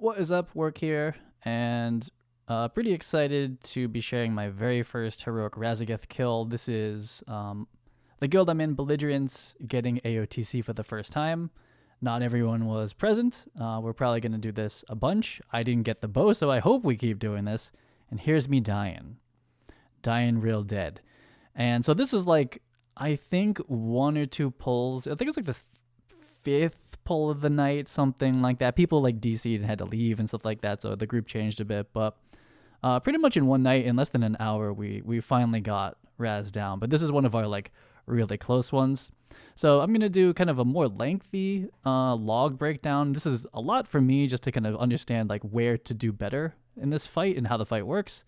What is up, Work here, and pretty excited to be sharing my very first Heroic Raszageth kill. This is the guild I'm in, Belligerance, getting AOTC for the first time. Not everyone was present. We're probably going to do this a bunch. I didn't get the bow, so I hope we keep doing this. And here's me dying. Dying real dead. And so this is like, I think, one or two pulls. I think it's like the fifth pull of the night, something like that. People like DC'd and had to leave and stuff like that, so the group changed a bit. But pretty much in one night, in less than an hour, we finally got Raz down. But this is one of our like really close ones. So I'm gonna do kind of a more lengthy log breakdown. This is a lot for me just to kind of understand like where to do better in this fight and how the fight works.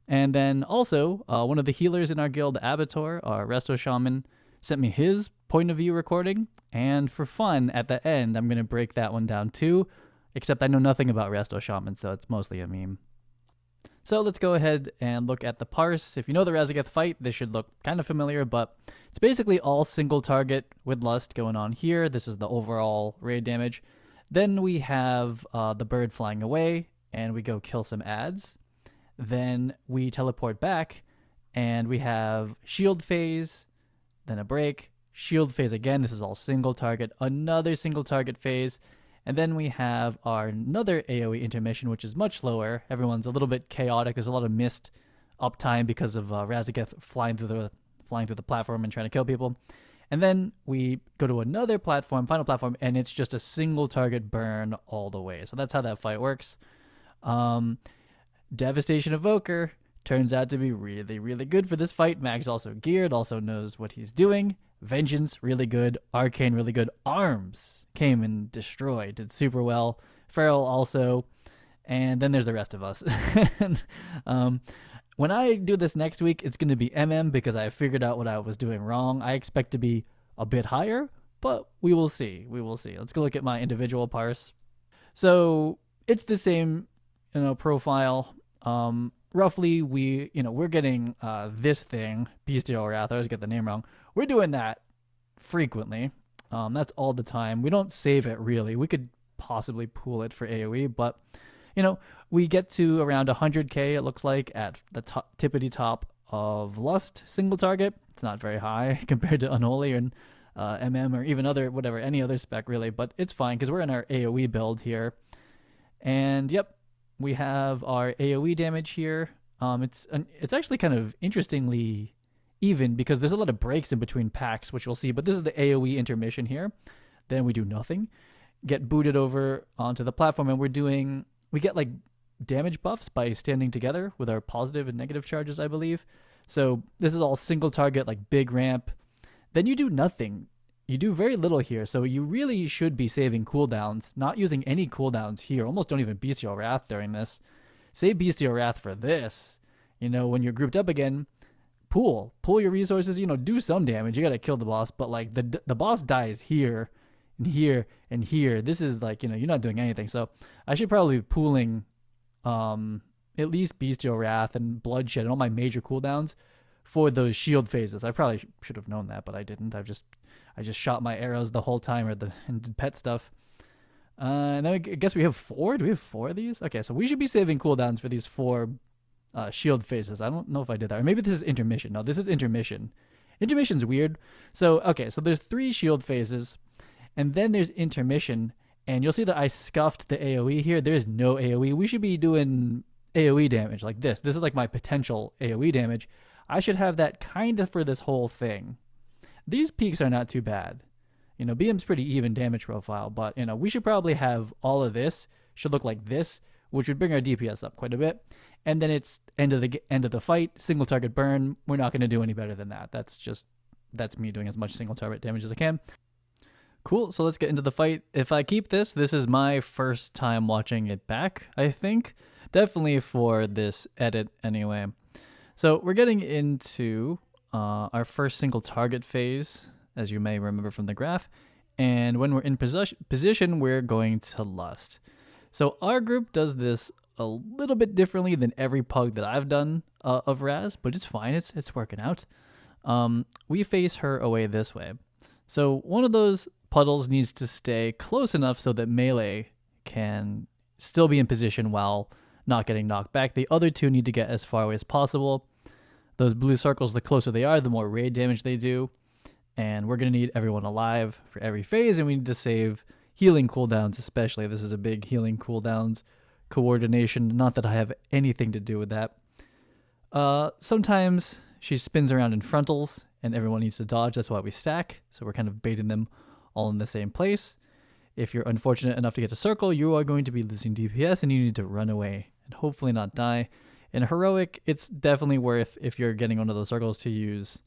And then also, one of the healers in our guild, Abator, our Resto Shaman, sent me his point of view recording. And for fun, at the end, I'm going to break that one down too, except I know nothing about Resto Shaman, so it's mostly a meme. So let's go ahead and look at the parse. If you know the Raszageth fight, this should look kind of familiar, but it's basically all single target with Lust going on here. This is the overall raid damage. Then we have the bird flying away, and we go kill some ads. Then we teleport back, and we have shield phase, then a break, shield phase again. This is all single target, another single target phase, and then we have our another AoE intermission, which is much lower. Everyone's a little bit chaotic. There's a lot of missed uptime because of Raszageth flying through the platform and trying to kill people. And then we go to another platform, final platform, and it's just a single target burn all the way. So that's how that fight works. Devastation Evoker turns out to be really, really good for this fight. Mag's also geared, also knows what he's doing. Vengeance, really good. Arcane, really good. Arms came and destroyed, did super well. Feral also. And then there's the rest of us. And, when I do this next week, it's going to be MM because I figured out what I was doing wrong. I expect to be a bit higher, but we will see. We will see. Let's go look at my individual parse. So it's the same, profile. Roughly we're getting this thing, Bestial Wrath. I always get the name wrong. We're doing that frequently. That's all the time. We don't save it really. We could possibly pool it for AoE, but we get to around 100k, it looks like, at the tippity top of Lust single target. It's not very high compared to Unholy and MM or even any other spec really, but it's fine because we're in our AoE build here. And yep, we have our AoE damage here. It's actually kind of interestingly even because there's a lot of breaks in between packs, which we'll see. But this is the AoE intermission here. Then we do nothing, get booted over onto the platform, and we get like damage buffs by standing together with our positive and negative charges, I believe. So this is all single target, like big ramp. Then you do nothing. You do very little here, so you really should be saving cooldowns, not using any cooldowns here. Almost don't even Bestial Wrath during this. Save Bestial Wrath for this. When you're grouped up again, pool your resources, do some damage. You gotta kill the boss, but like the boss dies here and here and here. This is like, you're not doing anything. So I should probably be pooling at least Bestial Wrath and Bloodshed and all my major cooldowns for those shield phases. I probably should have known that, but I didn't. I just shot my arrows the whole time and did pet stuff. And then I guess we have 4. Do we have 4 of these? Okay, so we should be saving cooldowns for these 4 shield phases. I don't know if I did that. Or maybe this is intermission. No, this is intermission. Intermission's weird. So there's 3 shield phases, and then there's intermission. And you'll see that I scuffed the AoE here. There's no AoE. We should be doing AoE damage like this. This is like my potential AoE damage. I should have that kind of for this whole thing. These peaks are not too bad. BM's pretty even damage profile, but we should probably have all of this should look like this, which would bring our DPS up quite a bit. And then it's end of the fight, single target burn. We're not going to do any better than that. That's me doing as much single target damage as I can. Cool, so let's get into the fight. If I keep this is my first time watching it back, I think. Definitely for this edit anyway. So we're getting into our first single target phase, as you may remember from the graph. And when we're in position, we're going to Lust. So our group does this a little bit differently than every pug that I've done of Raz, but it's fine. It's working out. We face her away this way. So one of those puddles needs to stay close enough so that melee can still be in position while not getting knocked back. The other two need to get as far away as possible. Those blue circles, the closer they are, the more raid damage they do. And we're going to need everyone alive for every phase, and we need to save healing cooldowns especially. This is a big healing cooldowns coordination. Not that I have anything to do with that. Sometimes she spins around in frontals, and everyone needs to dodge. That's why we stack. So we're kind of baiting them all in the same place. If you're unfortunate enough to get to circle, you are going to be losing DPS, and you need to run away and hopefully not die. In Heroic, it's definitely worth, if you're getting one of those circles, to use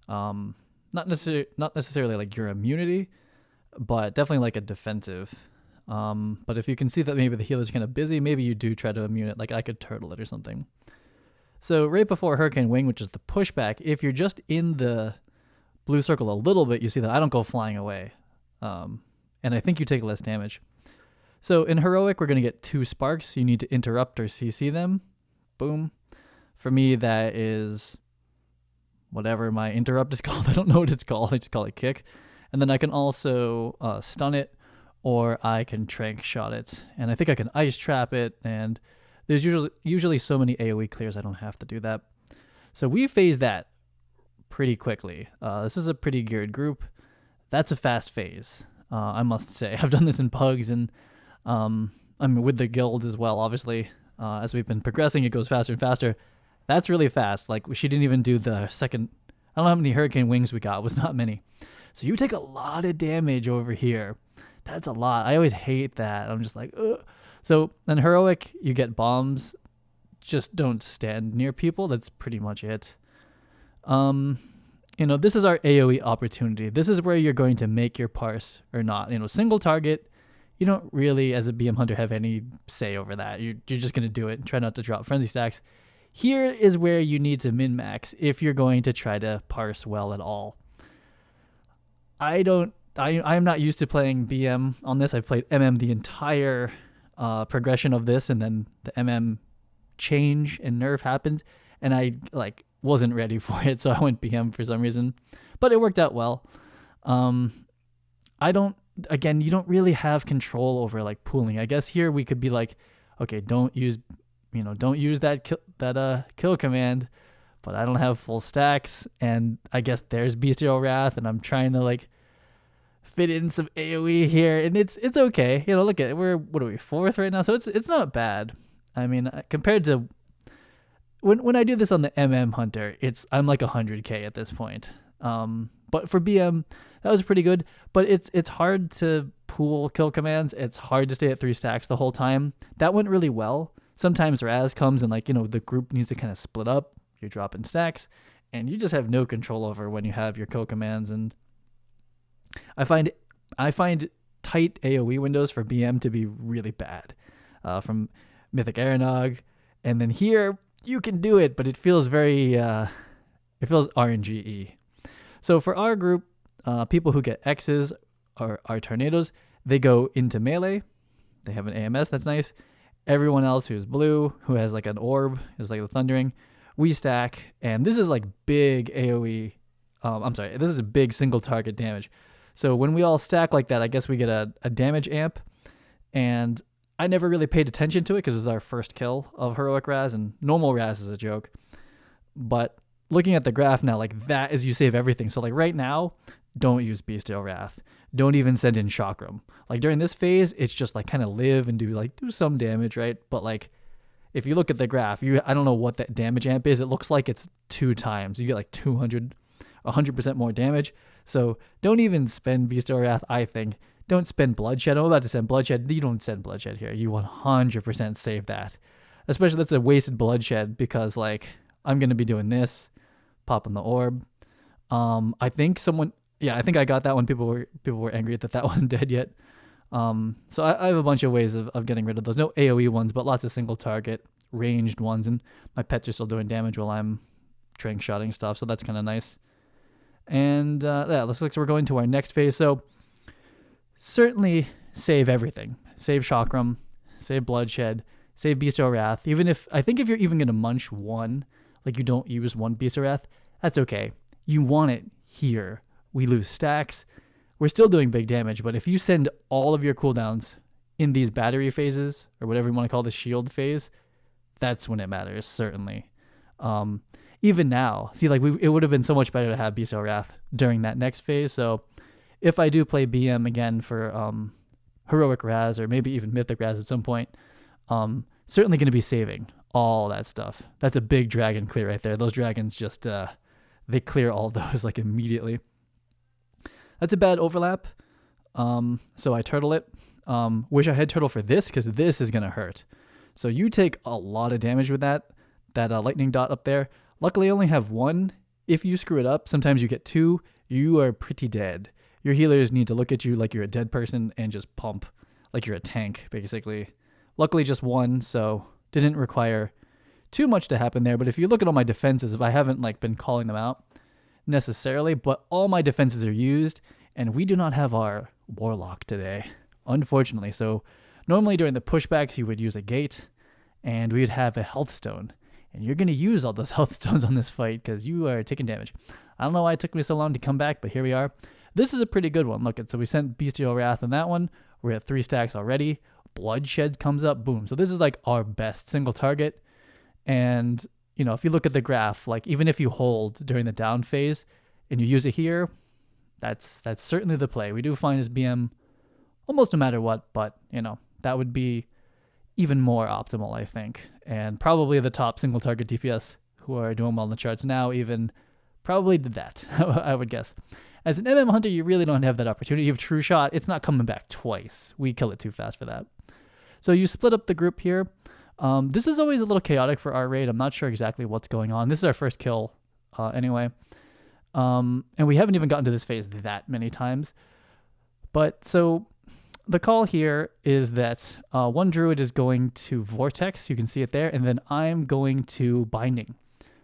not necessarily like your immunity, but definitely like a defensive. But if you can see that maybe the healer's kind of busy, maybe you do try to immune it. Like I could turtle it or something. So right before Hurricane Wing, which is the pushback, if you're just in the blue circle a little bit, you see that I don't go flying away. And I think you take less damage. So in Heroic, we're going to get 2 sparks. You need to interrupt or CC them. Boom. For me, that is whatever my interrupt is called. I don't know what it's called. I just call it kick. And then I can also stun it, or I can trank shot it. And I think I can ice trap it. And there's usually so many AoE clears I don't have to do that. So we phase that pretty quickly. This is a pretty geared group. That's a fast phase, I must say. I've done this in Pugs, and I'm with the guild as well, obviously. As we've been progressing, it goes faster and faster. That's really fast. Like, she didn't even do the second. I don't know how many Hurricane Wings we got. It was not many. So you take a lot of damage over here. That's a lot. I always hate that. I'm just like, ugh. So in Heroic, you get bombs. Just don't stand near people. That's pretty much it. This is our AoE opportunity. This is where you're going to make your parse or not. Single target. You don't really, as a BM hunter, have any say over that. You're just going to do it and try not to drop frenzy stacks. Here is where you need to min-max if you're going to try to parse well at all. I'm not used to playing BM on this. I've played MM the entire progression of this, and then the MM change and nerf happened, and I wasn't ready for it, so I went BM for some reason. But it worked out well. Again, you don't really have control over like pooling. I guess here we could be like, okay, don't use that kill command, but I don't have full stacks, and I guess there's Bestial Wrath, and I'm trying to like fit in some AoE here, and it's okay. Look at it. We're 4th right now, so it's not bad. I mean, compared to when I do this on the MM Hunter, I'm like 100k at this point. But for BM, that was pretty good. But it's hard to pool kill commands. It's hard to stay at 3 stacks the whole time. That went really well. Sometimes Raz comes and the group needs to kind of split up. You're dropping stacks, and you just have no control over when you have your kill commands. And I find tight AoE windows for BM to be really bad. From Mythic Aranog, and then here you can do it, but it feels very RNGE. So for our group, people who get X's are tornadoes. They go into melee. They have an AMS. That's nice. Everyone else who's blue, who has like an orb, is like the thundering. We stack, and this is like big AoE. This is a big single target damage. So when we all stack like that, I guess we get a damage amp, and I never really paid attention to it because it was our first kill of Heroic Raz, and normal Raz is a joke. But looking at the graph now, like that is you save everything. So like right now, don't use Bestial Wrath. Don't even send in Chakram. Like during this phase, it's just like kind of live and do some damage, right? But like if you look at the graph, I don't know what that damage amp is. It looks like it's 2 times. You get like 100% more damage. So don't even spend Bestial Wrath, I think. Don't spend Bloodshed. I'm about to send Bloodshed. You don't send Bloodshed here. You 100% save that. Especially that's a wasted Bloodshed because like I'm going to be doing this. Popping the orb. I think I got that one. People were angry that wasn't dead yet. So I have a bunch of ways of getting rid of those. No AoE ones, but lots of single target ranged ones. And my pets are still doing damage while I'm trank shotting stuff. So that's kind of nice. And looks like we're going to our next phase. So certainly save everything. Save Chakram, save Bloodshed, save Bestial Wrath. If you're even going to munch one, like you don't use one Bestial Wrath, that's okay. You want it here. We lose stacks. We're still doing big damage, but if you send all of your cooldowns in these battery phases, or whatever you want to call the shield phase, that's when it matters, certainly. Even now, see, like it would have been so much better to have Bestial Wrath during that next phase. So if I do play BM again for Heroic Raz, or maybe even Mythic Raz at some point, certainly going to be saving all that stuff. That's a big dragon clear right there. Those dragons just, they clear all those like immediately. That's a bad overlap. So I turtle it. Wish I had turtle for this, because this is going to hurt. So you take a lot of damage with that lightning dot up there. Luckily, I only have one. If you screw it up, sometimes you get two. You are pretty dead. Your healers need to look at you like you're a dead person and just pump like you're a tank, basically. Luckily, just one, so didn't require too much to happen there. But if you look at all my defenses, if I haven't like been calling them out necessarily, but all my defenses are used, and we do not have our Warlock today, unfortunately. So normally during the pushbacks, you would use a gate, and we'd have a health stone. And you're going to use all those health stones on this fight because you are taking damage. I don't know why it took me so long to come back, but here we are. This is a pretty good one. Look, so we sent Bestial Wrath on that one. We're at 3 stacks already. Bloodshed comes up, boom. So this is like our best single target. And, you know, if you look at the graph, like even if you hold during the down phase and you use it here, that's certainly the play. We do find his BM almost no matter what, but, you know, that would be even more optimal, I think. And probably the top single target DPS who are doing well in the charts now even probably did that, I would guess. As an MM Hunter, you really don't have that opportunity. You have True Shot. It's not coming back twice. We kill it too fast for that. So you split up the group here. This is always a little chaotic for our raid. I'm not sure exactly what's going on. This is our first kill anyway. And we haven't even gotten to this phase that many times. But so the call here is that one druid is going to Vortex. You can see it there. And then I'm going to Binding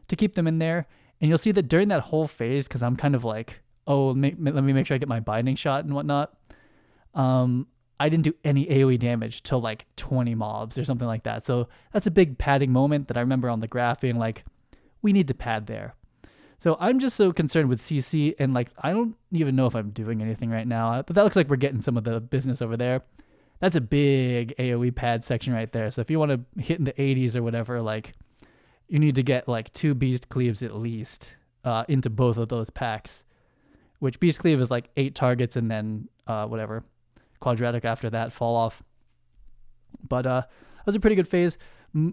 to keep them in there. And you'll see that during that whole phase, because I'm kind of like, oh, let me make sure I get my binding shot and whatnot. I didn't do any AoE damage till like 20 mobs or something like that. So that's a big padding moment that I remember on the graph being like, we need to pad there. So I'm just so concerned with CC, and like, I don't even know if I'm doing anything right now, but that looks like we're getting some of the business over there. That's a big AoE pad section right there. So if you want to hit in the 80s or whatever, like you need to get like 2 beast cleaves at least into both of those packs. Which Beast Cleave is like 8 targets and then whatever, quadratic after that, fall off. But that was a pretty good phase.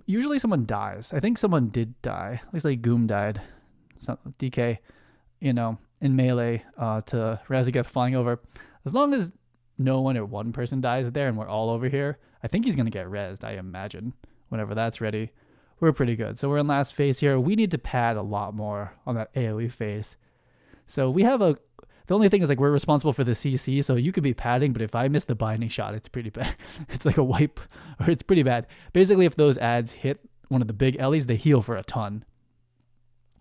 Usually someone dies. I think someone did die. At least like Goom died. DK, you know, in melee to Raszageth flying over. As long as no one or one person dies there and we're all over here, I think he's going to get rezzed, I imagine, whenever that's ready. We're pretty good. So we're in last phase here. We need to pad a lot more on that AoE phase. So we have the only thing is like we're responsible for the CC, so you could be padding, but if I miss the binding shot, it's pretty bad. It's like a wipe, or it's pretty bad. Basically, if those ads hit one of the big Ellies, they heal for a ton.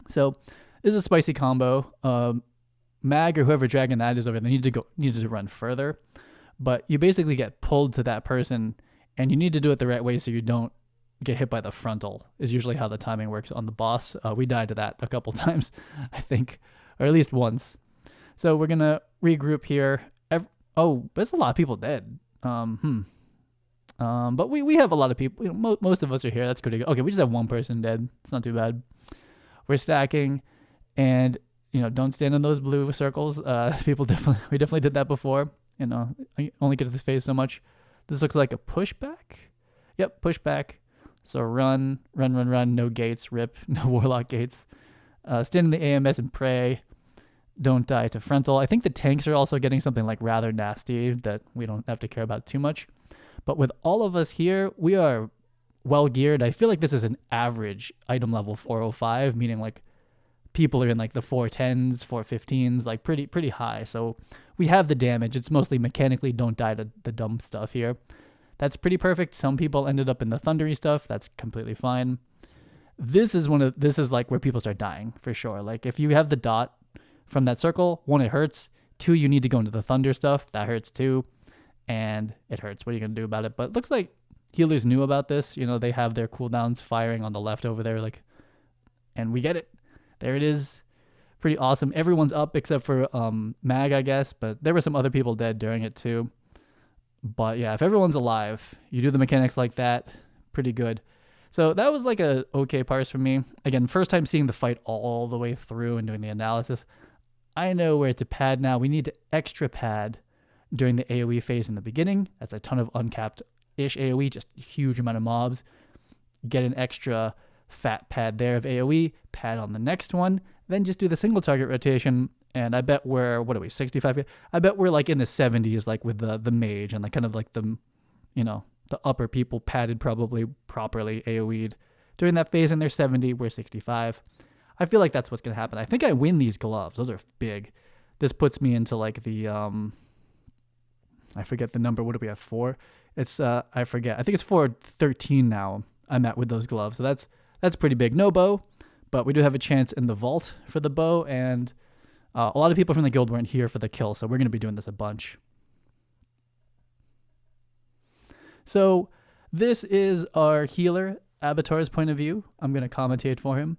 So this is a spicy combo. Mag or whoever dragon that is over there, they needed to run further, but you basically get pulled to that person, and you need to do it the right way so you don't get hit by the frontal. Is usually how the timing works on the boss. We died to that a couple times, I think, or at least once. So we're going to regroup here. There's a lot of people dead. But we have a lot of people. You know, most of us are here. That's pretty good. Okay, we just have one person dead. It's not too bad. We're stacking. And, you know, don't stand in those blue circles. We definitely did that before. You know, I only get to this phase so much. This looks like a pushback. Yep, pushback. So run. No gates. Rip. No Warlock gates. Stand in the AMS and pray. Don't die to frontal. I think the tanks are also getting something like rather nasty that we don't have to care about too much. But with all of us here, we are well geared. I feel like this is an average item level 405, meaning like people are in like the 410s, 415s, like pretty high. So we have the damage. It's mostly mechanically don't die to the dumb stuff here. That's pretty perfect. Some people ended up in the thundery stuff. That's completely fine. This is like where people start dying for sure. Like if you have the dot from that circle, 1, it hurts. 2, you need to go into the thunder stuff. That hurts too. And it hurts. What are you going to do about it? But it looks like healers knew about this. You know, they have their cooldowns firing on the left over there. Like, and we get it. There it is. Pretty awesome. Everyone's up except for Mag, I guess. But there were some other people dead during it too. But yeah, if everyone's alive, you do the mechanics like that, pretty good. So that was like a okay parse for me. Again, first time seeing the fight all the way through and doing the analysis. I know where to pad now. We need to extra pad during the AoE phase in the beginning. That's a ton of uncapped-ish AoE, just a huge amount of mobs. Get an extra fat pad there of AoE, pad on the next one, then just do the single target rotation. And I bet we're, 65? I bet we're like in the 70s, like with the mage and like kind of like the, the upper people padded probably properly AoE'd during that phase, and they're 70, we're 65. I feel like that's what's going to happen. I think I win these gloves. Those are big. This puts me into like the, I forget the number. What do we have? 4? It's, I forget. I think it's 413 now I'm at with those gloves. So that's pretty big. No bow, but we do have a chance in the vault for the bow, and a lot of people from the guild weren't here for the kill, so we're going to be doing this a bunch. So this is our healer, Abator's point of view. I'm going to commentate for him.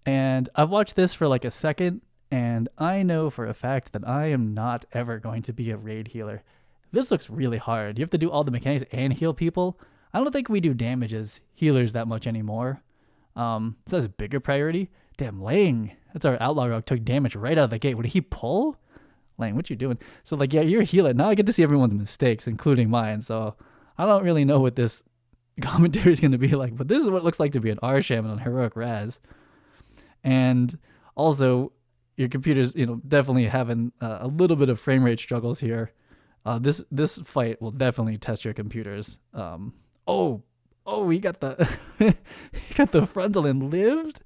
And I've watched this for like a second, and I know for a fact that I am not ever going to be a raid healer. This looks really hard. You have to do all the mechanics and heal people. I don't think we do damage as healers that much anymore. So that's a bigger priority. Damn, Lang, that's our outlaw rogue, took damage right out of the gate. What did he pull? Lang, what you doing? So like, yeah, you're a healer. Now I get to see everyone's mistakes, including mine. So I don't really know what this commentary is going to be like, but this is what it looks like to be an R Shaman on Heroic Raz. And also, your computer's, definitely having a little bit of frame rate struggles here. This fight will definitely test your computers. He got the he got the frontal and lived.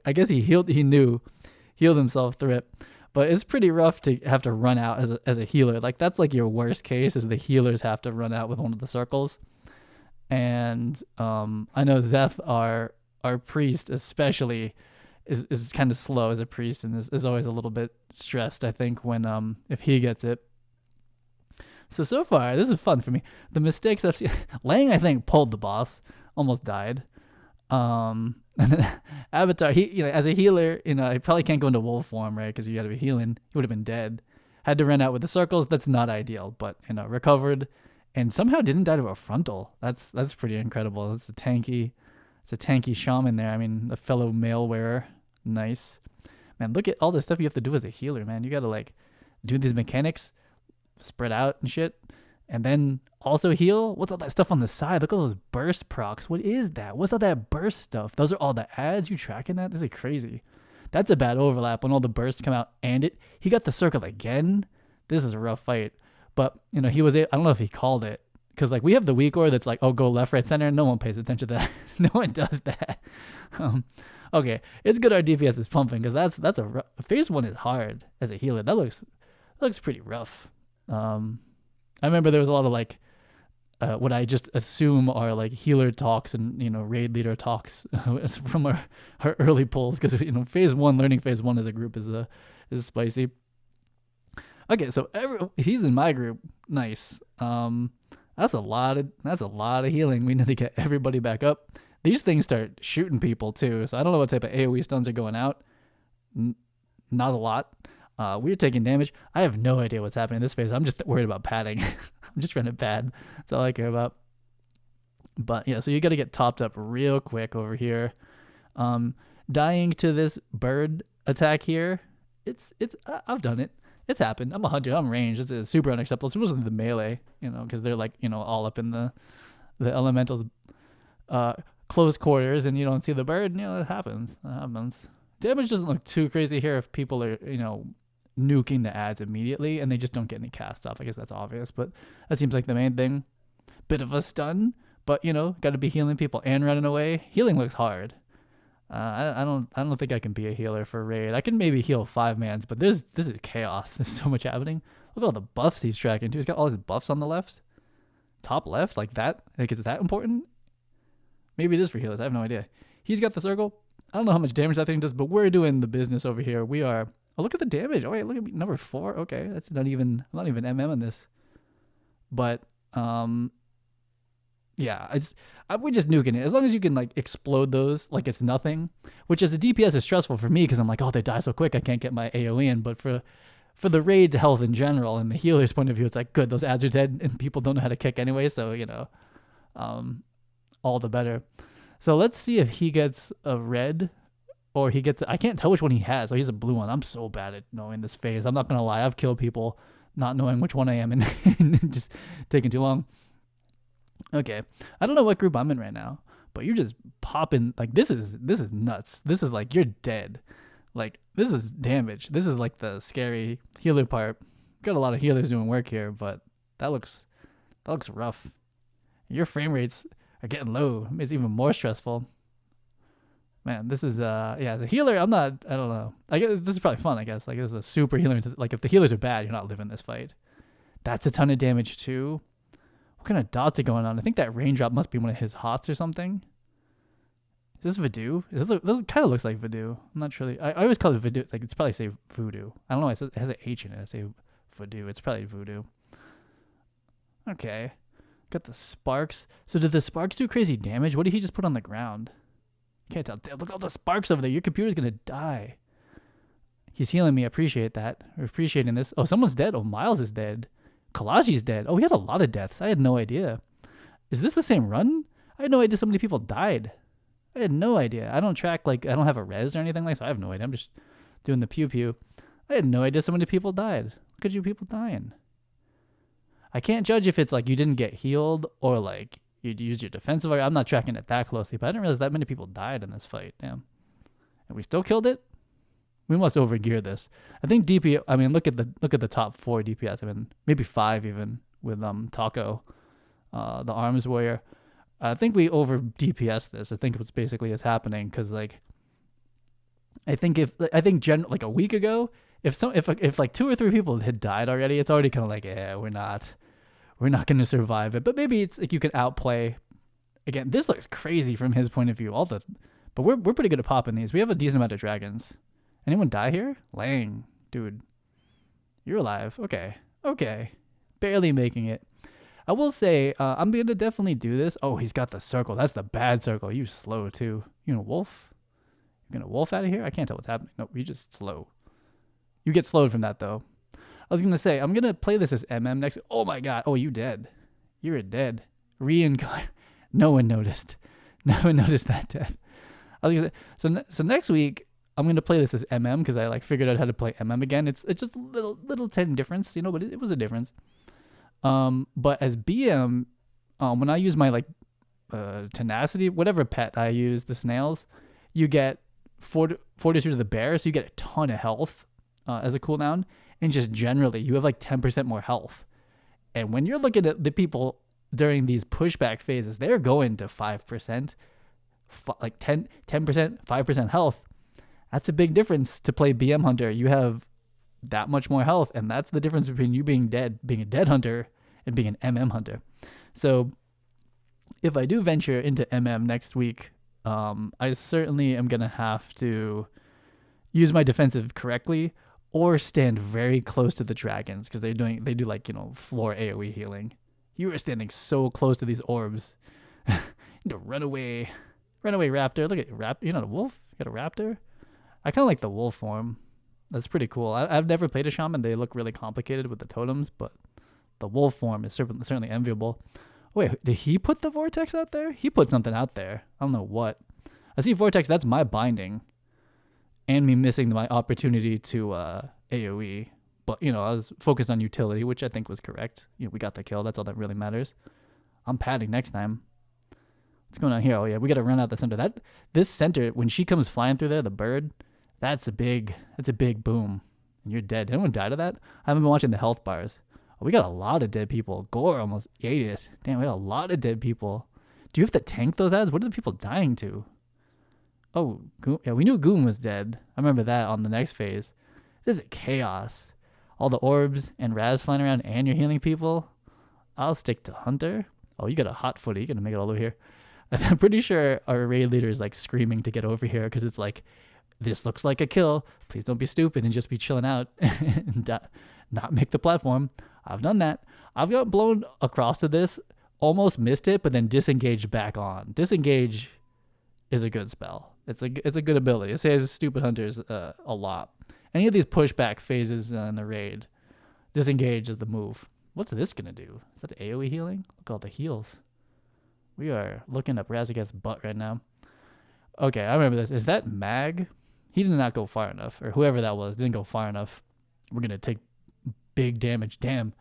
I guess he healed himself through it. But it's pretty rough to have to run out as a healer. Like, that's like your worst case, is the healers have to run out with one of the circles. And I know Zeth, our priest especially, is kind of slow as a priest, and is always a little bit stressed, I think, when if he gets it. So far, this is fun for me. The mistakes I've seen, Lang, I think, pulled the boss, almost died. And then Abator, he, as a healer, he probably can't go into wolf form, right? Because you got to be healing. He would have been dead. Had to run out with the circles. That's not ideal, but recovered, and somehow didn't die to a frontal. That's pretty incredible. It's a tanky shaman there. I mean, a fellow mail wearer. Nice, man. Look at all the stuff you have to do as a healer, man. You got to like do these mechanics, spread out and shit, and then also heal. What's all that stuff on the side? Look at those burst procs. What is that? What's all that burst stuff? Those are all the ads. You tracking that? This is crazy. That's a bad overlap when all the bursts come out, and he got the circle again. This is a rough fight. But he was, I don't know if he called it, because like we have the weak ore that's like, oh, go left, right, center. No one pays attention to that. No one does that. Okay, it's good our DPS is pumping, because that's phase 1 is hard as a healer. That looks pretty rough. I remember there was a lot of like what I just assume are like healer talks and raid leader talks from our early pulls, because phase 1, learning phase 1 as a group is spicy. Okay, so he's in my group. Nice. That's a lot of healing. We need to get everybody back up. These things start shooting people too, so I don't know what type of AoE stuns are going out. Not a lot. We're taking damage. I have no idea what's happening in this phase. I'm just worried about padding. I'm just trying to pad. That's all I care about. But yeah, so you got to get topped up real quick over here. Dying to this bird attack here. I've done it. It's happened. I'm 100. I'm ranged. It's super unacceptable. It's mostly the melee, because they're like, all up in the elementals, close quarters, and you don't see the bird. It happens. It happens. Damage doesn't look too crazy here if people are, nuking the ads immediately and they just don't get any casts off. I guess that's obvious, but that seems like the main thing. Bit of a stun, but got to be healing people and running away. Healing looks hard. I don't think I can be a healer for raid. I can maybe heal 5-mans, but this is chaos. There's so much happening. Look at all the buffs he's tracking too. He's got all his buffs on the left, top left, like that. Like, is that important? Maybe it is for healers. I have no idea. He's got the circle. I don't know how much damage that thing does, but we're doing the business over here. We are. Oh, look at the damage. Oh wait, look at me, number 4. Okay, that's not even MM on this. But yeah, we're just nuking it. As long as you can like explode those like it's nothing, which as a DPS is stressful for me, because I'm like, oh, they die so quick, I can't get my AoE in. But for for the raid health in general and the healer's point of view, it's like, good, those ads are dead and people don't know how to kick anyway, so, you know, all the better. So let's see if he gets a red or he gets, I can't tell which one he has. Oh, he's a blue one. I'm so bad at knowing this phase. I'm not going to lie. I've killed people not knowing which one I am and just taking too long. Okay. I don't know what group I'm in right now, but you're just popping. Like, this is nuts. This is like, you're dead. Like, this is damage. This is like the scary healer part. Got a lot of healers doing work here, but that looks rough. Your frame rates are getting low. It's even more stressful. Man, this is as a healer, I don't know. I guess this is probably fun, I guess. Like, this is a super healer. Like, if the healers are bad, you're not living this fight. That's a ton of damage too. What kind of dots are going on? I think that raindrop must be one of his hots or something. Is this Voodoo? This kind of looks like Voodoo. I'm not sure. I always call it Voodoo. It's like, it's probably say Voodoo. I don't know. It has an H in it. I say Voodoo. It's probably Voodoo. Okay. Got the sparks. So did the sparks do crazy damage? What did he just put on the ground? Can't tell. Look at all the sparks over there. Your computer's going to die. He's healing me. I appreciate that. We're appreciating this. Oh, someone's dead. Oh, Miles is dead. Kalaji's dead. Oh, we had a lot of deaths. I had no idea. Is this the same run? I had no idea so many people died. I had no idea. I don't track, like, I don't have a res or anything like that, so I have no idea. I'm just doing the pew-pew. I had no idea so many people died. Look at you people dying. I can't judge if it's like you didn't get healed or like you used your defensive area. I'm not tracking it that closely, but I didn't realize that many people died in this fight. Damn. And we still killed it? We must overgear this. I think DPS, I mean, look at the top 4 DPS. I mean, maybe 5 even with Taco, the arms warrior. I think we over DPS this. I think what's basically is happening because, like, I think like a week ago, if like 2 or 3 people had died already, it's already kind of like, yeah, we're not going to survive it. But maybe it's like you can outplay. Again, this looks crazy from his point of view. But we're pretty good at popping these. We have a decent amount of dragons. Anyone die here? Lang, dude, you're alive. Okay, barely making it. I will say, I'm going to definitely do this. Oh, he's got the circle. That's the bad circle. You slow, too. You gonna wolf? You're gonna wolf out of here? I can't tell what's happening. Nope, you just slow. You get slowed from that, though. I was going to say, I'm going to play this as MM next. Oh, my God. Oh, you dead. You're dead. Reincarnate. No one noticed. No one noticed that death. I was going to say, so next week, I'm going to play this as MM because I, like, figured out how to play MM again. It's just a little 10 difference, you know, but it was a difference. But as BM, when I use my, like, tenacity, whatever pet I use, the snails, you get fortitude of the bear, so you get a ton of health as a cooldown, and just generally you have like 10% more health. And when you're looking at the people during these pushback phases, they're going to 5%, like 10%, 5% health. That's a big difference to play BM Hunter. You have that much more health, and that's the difference between you being a dead hunter, and being an MM hunter. So if I do venture into MM next week, I certainly am going to have to use my defensive correctly or stand very close to the dragons because they do like, you know, floor AoE healing. You are standing so close to these orbs. You need to run away raptor. Look at raptor. You're not a wolf. You got a raptor. I kind of like the wolf form. That's pretty cool. I've never played a shaman. They look really complicated with the totems, but the wolf form is certainly enviable. Wait, did he put the vortex out there? He put something out there. I don't know what. I see vortex. That's my binding, and me missing my opportunity to AoE. But, you know, I was focused on utility, which I think was correct. You know, we got the kill. That's all that really matters. I'm padding next time. What's going on here? Oh yeah, we got to run out the center. This center, when she comes flying through there, the bird, that's a big boom. And you're dead. Did anyone die to that? I haven't been watching the health bars. Oh, we got a lot of dead people. Gore almost ate it. Damn, we got a lot of dead people. Do you have to tank those ads? What are the people dying to? Oh, yeah, we knew Goon was dead. I remember that on the next phase. This is chaos. All the orbs and Raz flying around, and you're healing people. I'll stick to Hunter. Oh, you got a hot footy. You're going to make it all over here. I'm pretty sure our raid leader is like screaming to get over here because it's like, this looks like a kill. Please don't be stupid and just be chilling out and not make the platform. I've done that. I've got blown across to this, almost missed it, but then disengaged back on. Disengage is a good spell. It's a good ability. It saves stupid hunters a lot. Any of these pushback phases in the raid, disengage is the move. What's this gonna do? Is that AoE healing? Look at all the heals. We are looking up Raszageth's butt right now. Okay, I remember this. Is that Mag? He did not go far enough, or whoever that was didn't go far enough. We're gonna take big damage. Damn,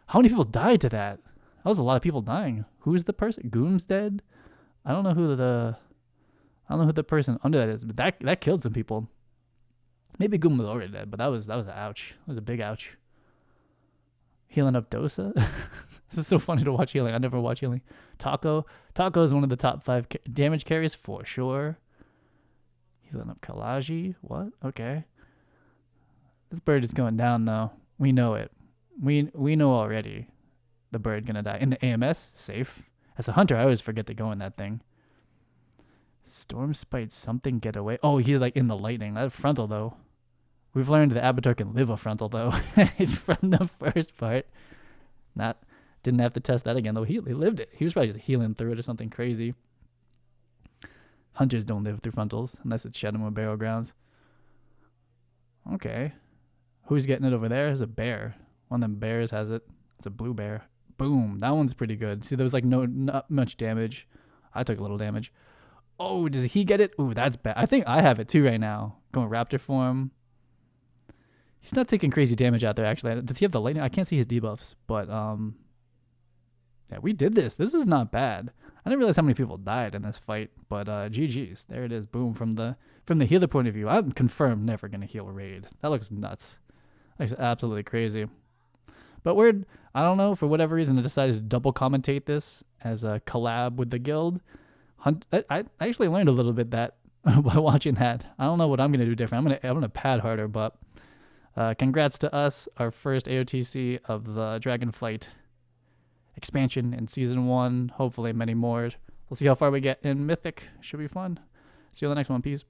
how many people died to that? That was a lot of people dying. Who's the person? Goom's dead. I don't know who the person under that is, but that killed some people. Maybe Goom was already dead, but that was an ouch. That was a big ouch. Healing up Dosa. This is so funny to watch healing. I never watch healing. Taco is one of the top 5 damage carries for sure. Healing up Kalaji. What? Okay. This bird is going down though. We know it. We know already. The bird gonna die. In the AMS, safe. As a hunter, I always forget to go in that thing. Storm Spite something get away. Oh, he's like in the lightning. That's frontal though. We've learned that Abator can live a frontal though. From the first part. Didn't have to test that again though. He lived it. He was probably just healing through it or something crazy. Hunters don't live through frontals unless it's Shadowmoor Burial Grounds. Okay. Who's getting it over there? There's a bear. One of them bears has it. It's a blue bear. Boom. That one's pretty good. See, there was like not much damage. I took a little damage. Oh, does he get it? Ooh, that's bad. I think I have it too right now. Going raptor form. He's not taking crazy damage out there, actually. Does he have the lightning? I can't see his debuffs, but yeah, we did this. This is not bad. I didn't realize how many people died in this fight, but GG's. There it is. Boom. From the healer point of view, I'm confirmed never gonna heal raid. That looks nuts. That's absolutely crazy. But I don't know, for whatever reason, I decided to double commentate this as a collab with the guild. I actually learned a little bit that by watching that. I don't know what I'm gonna do different. I'm gonna pad harder, but congrats to us, our first AOTC of the Dragonflight expansion in season 1. Hopefully many more. We'll see how far we get in Mythic. Should be fun. See you on the next one. Peace.